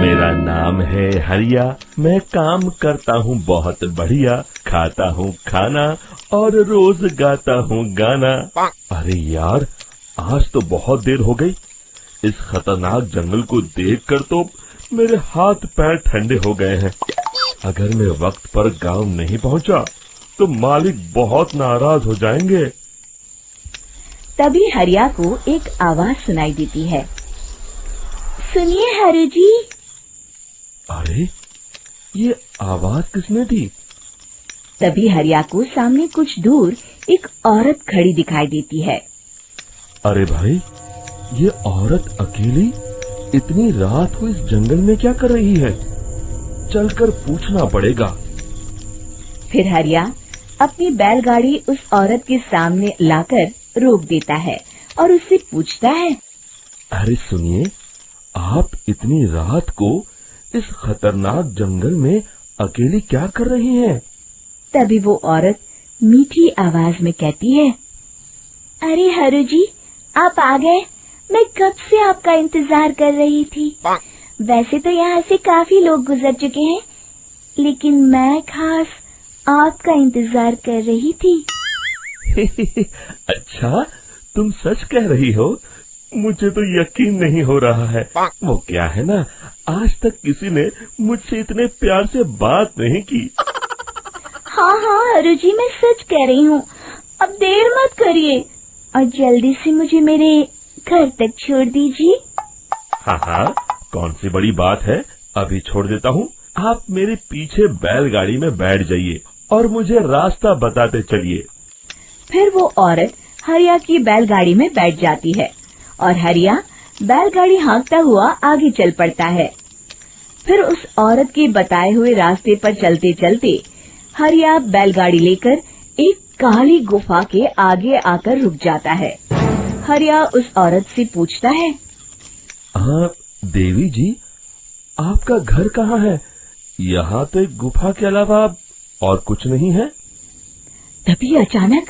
मेरा नाम है हरिया, मैं काम करता हूँ बहुत बढ़िया, खाता हूँ खाना और रोज गाता हूँ गाना। अरे यार, आज तो बहुत देर हो गई। इस खतरनाक जंगल को देखकर तो मेरे हाथ पैर ठंडे हो गए हैं। अगर मैं वक्त पर गांव नहीं पहुंचा तो मालिक बहुत नाराज हो जाएंगे। तभी हरिया को एक आवाज सुनाई देती है। सुनिए हरु जी। अरे, ये आवाज किसने दी? तभी हरिया को सामने कुछ दूर एक औरत खड़ी दिखाई देती है। अरे भाई, ये औरत अकेली इतनी रात को इस जंगल में क्या कर रही है? चलकर पूछना पड़ेगा। फिर हरिया अपनी बैलगाड़ी उस औरत के सामने लाकर रोक देता है और उससे पूछता है। अरे सुनिए, आप इतनी रात को इस खतरनाक जंगल में अकेली क्या कर रही हैं? तभी वो औरत मीठी आवाज में कहती है। अरे हरु जी, आप आ गए। मैं कब से आपका इंतजार कर रही थी। वैसे तो यहाँ से काफी लोग गुजर चुके हैं, लेकिन मैं खास आपका इंतजार कर रही थी। अच्छा, तुम सच कह रही हो? मुझे तो यकीन नहीं हो रहा है। वो क्या है ना, आज तक किसी ने मुझसे इतने प्यार से बात नहीं की। हाँ हाँ हरु जी, मैं सच कह रही हूँ। अब देर मत करिए और जल्दी से मुझे मेरे घर तक छोड़ दीजिए। हाँ हाँ, कौन सी बड़ी बात है, अभी छोड़ देता हूँ। आप मेरे पीछे बैलगाड़ी में बैठ जाइए और मुझे रास्ता बताते चलिए। फिर वो औरत हरिया की बैलगाड़ी में बैठ जाती है और हरिया बैलगाड़ी हाँकता हुआ आगे चल पड़ता है। फिर उस औरत के बताए हुए रास्ते पर चलते चलते हरिया बैलगाड़ी लेकर एक काली गुफा के आगे आकर रुक जाता है। हरिया उस औरत से पूछता है। हाँ देवी जी, आपका घर कहाँ है? यहाँ तो एक गुफा के अलावा और कुछ नहीं है। तभी अचानक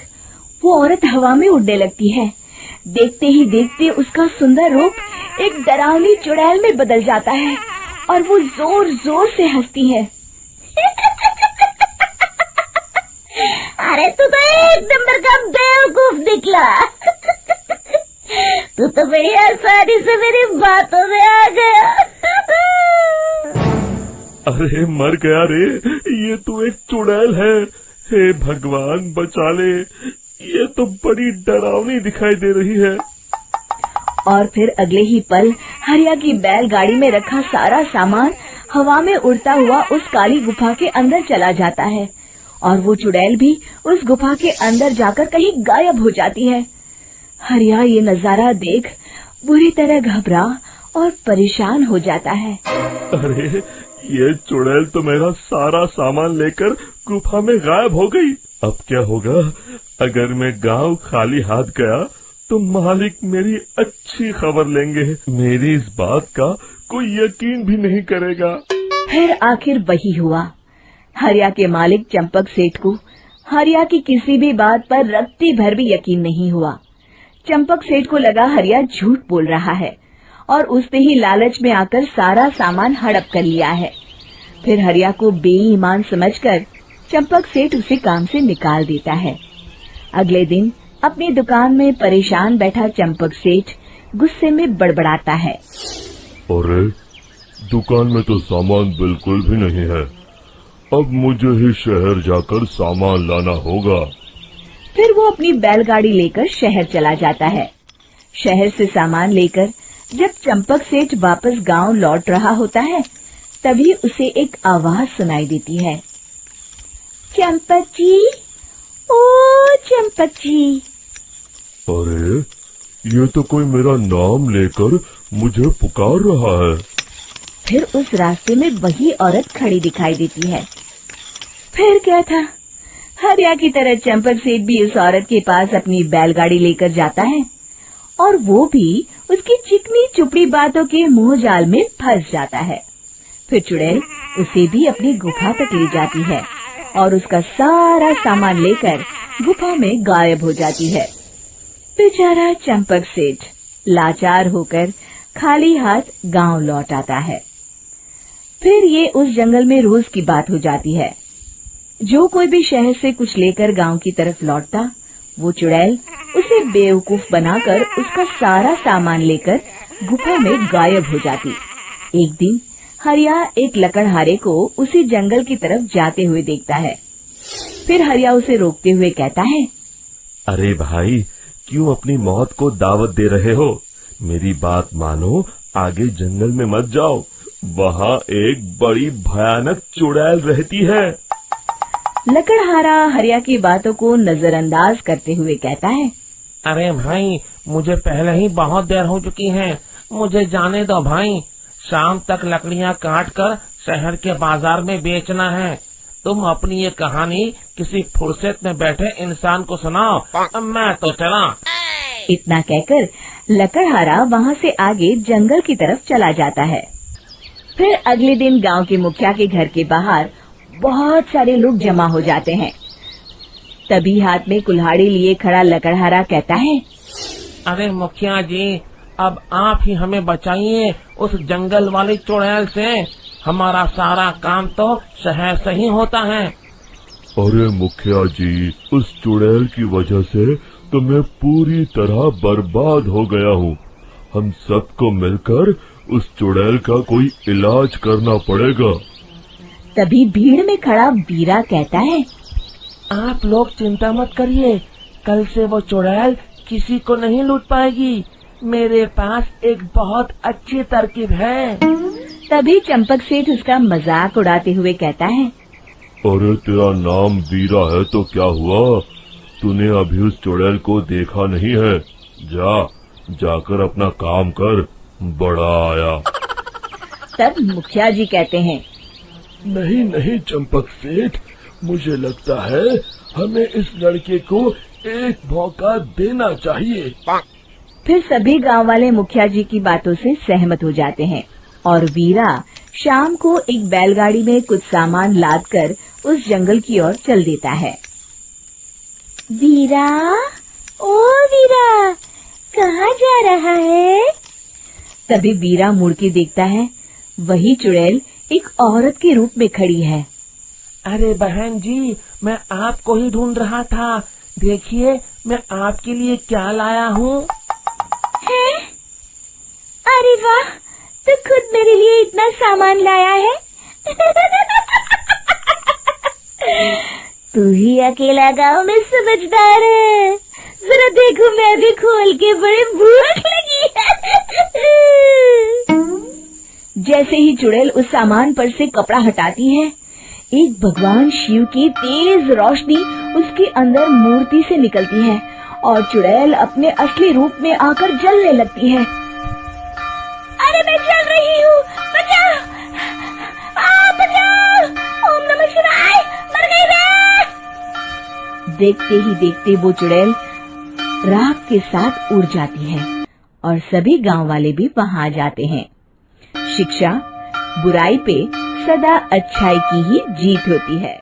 वो औरत हवा में उड़ने लगती है। देखते ही देखते उसका सुंदर रूप एक डरावनी चुड़ैल में बदल जाता है और वो जोर जोर से हंसती है। अरे तू तो एक नंबर का बेवकूफ निकला। तू तो बड़ी आसानी से मेरी बातों में आ गया। अरे मर गया रे, ये तो एक चुड़ैल है। हे भगवान बचा ले, ये तो बड़ी डरावनी दिखाई दे रही है। और फिर अगले ही पल हरिया की बैलगाड़ी में रखा सारा सामान हवा में उड़ता हुआ उस काली गुफा के अंदर चला जाता है और वो चुड़ैल भी उस गुफा के अंदर जाकर कहीं गायब हो जाती है। हरिया ये नजारा देख बुरी तरह घबरा और परेशान हो जाता है। अरे, ये चुड़ैल तो मेरा सारा सामान लेकर गुफा में गायब हो गई। अब क्या होगा? अगर मैं गांव खाली हाथ गया तो मालिक मेरी अच्छी खबर लेंगे। मेरी इस बात का कोई यकीन भी नहीं करेगा। फिर आखिर वही हुआ। हरिया के मालिक चंपक सेठ को हरिया की किसी भी बात पर रत्ती भर भी यकीन नहीं हुआ। चंपक सेठ को लगा हरिया झूठ बोल रहा है और उसने ही लालच में आकर सारा सामान हड़प कर लिया है। फिर हरिया को बेईमान समझकर चंपक सेठ उसे काम से निकाल देता है। अगले दिन अपनी दुकान में परेशान बैठा चंपक सेठ गुस्से में बड़बड़ाता है। अरे, दुकान में तो सामान बिल्कुल भी नहीं है। अब मुझे ही शहर जाकर सामान लाना होगा। फिर वो अपनी बैलगाड़ी लेकर शहर चला जाता है। शहर से सामान लेकर जब चंपक सेठ वापस गांव लौट रहा होता है, तभी उसे एक आवाज सुनाई देती है। चंपक जी, ओ चंपक जी। अरे, ये तो कोई मेरा नाम लेकर मुझे पुकार रहा है। फिर उस रास्ते में वही औरत खड़ी दिखाई देती है। फिर क्या था, हरिया की तरह चंपक सेठ भी उस औरत के पास अपनी बैलगाड़ी लेकर जाता है और वो भी उसकी चिकनी चुपड़ी बातों के मुंह जाल में फंस जाता है। फिर चुड़ैल उसे भी अपनी गुफा तक ले जाती है और उसका सारा सामान लेकर गुफा में गायब हो जाती है। बेचारा चंपक सेठ लाचार होकर खाली हाथ गांव लौट आता है। फिर ये उस जंगल में रोज की बात हो जाती है। जो कोई भी शहर से कुछ लेकर गांव की तरफ लौटता, वो चुड़ैल उसे बेवकूफ बनाकर उसका सारा सामान लेकर गुफा में गायब हो जाती। एक दिन हरिया एक लकड़हारे को उसी जंगल की तरफ जाते हुए देखता है। फिर हरिया उसे रोकते हुए कहता है, अरे भाई, क्यों अपनी मौत को दावत दे रहे हो? मेरी बात मानो, आगे जंगल में मत जाओ, वहाँ एक बड़ी भयानक चुड़ैल रहती है। लकड़हारा हरिया की बातों को नजरअंदाज करते हुए कहता है, अरे भाई, मुझे पहले ही बहुत देर हो चुकी है, मुझे जाने दो भाई। शाम तक लकड़ियाँ काट कर शहर के बाजार में बेचना है। तुम अपनी ये कहानी किसी फुर्सत में बैठे इंसान को सुनाओ, मैं तो चला। इतना कहकर लकड़हारा वहाँ से आगे जंगल की तरफ चला जाता है। फिर अगले दिन गांव के मुखिया के घर के बाहर बहुत सारे लोग जमा हो जाते हैं। तभी हाथ में कुल्हाड़ी लिए खड़ा लकड़हारा कहता है, अरे मुखिया जी, अब आप ही हमें बचाइए उस जंगल वाली चुड़ैल से। हमारा सारा काम तो शहर से ही होता है। अरे मुखिया जी, उस चुड़ैल की वजह से तो मैं पूरी तरह बर्बाद हो गया हूँ। हम सबको मिलकर उस चुड़ैल का कोई इलाज करना पड़ेगा। तभी भीड़ में खड़ा वीरा कहता है, आप लोग चिंता मत करिए, कल से वो चुड़ैल किसी को नहीं लूट पाएगी। मेरे पास एक बहुत अच्छी तरकीब है। तभी चंपक सेठ उसका मजाक उड़ाते हुए कहता है, अरे तेरा नाम वीरा है तो क्या हुआ? तूने अभी उस चुड़ैल को देखा नहीं है? जाकर अपना काम कर, बड़ा आया। तब मुखिया जी कहते हैं, नहीं नहीं चंपक सेठ, मुझे लगता है हमें इस लड़के को एक मौका देना चाहिए। फिर सभी गांव वाले मुखिया जी की बातों से सहमत हो जाते हैं और वीरा शाम को एक बैलगाड़ी में कुछ सामान लादकर उस जंगल की ओर चल देता है। वीरा, ओ वीरा, कहाँ जा रहा है? तभी वीरा मुड़ के देखता है, वही चुड़ैल एक औरत के रूप में खड़ी है। अरे बहन जी, मैं आपको ही ढूंढ रहा था। देखिए, मैं आपके लिए क्या लाया हूँ। अरे वाह, तो खुद मेरे लिए इतना सामान लाया है। तू ही अकेला गांव में समझदार है। जरा देखो, मैं भी खोल के, बड़े भूख लगी है। जैसे ही चुड़ैल उस सामान पर से कपड़ा हटाती है, एक भगवान शिव की तेज रोशनी उसके अंदर मूर्ति से निकलती है और चुड़ैल अपने असली रूप में आकर जलने लगती है। अरे मैं जल रही हूँ, बचाओ, बचाओ, ओम नमः शिवाय, मर गई मैं। देखते ही देखते वो चुड़ैल राख के साथ उड़ जाती है और सभी गांव वाले भी वहां आ जाते हैं। शिक्षा बुराई पे सदा अच्छाई की ही जीत होती है।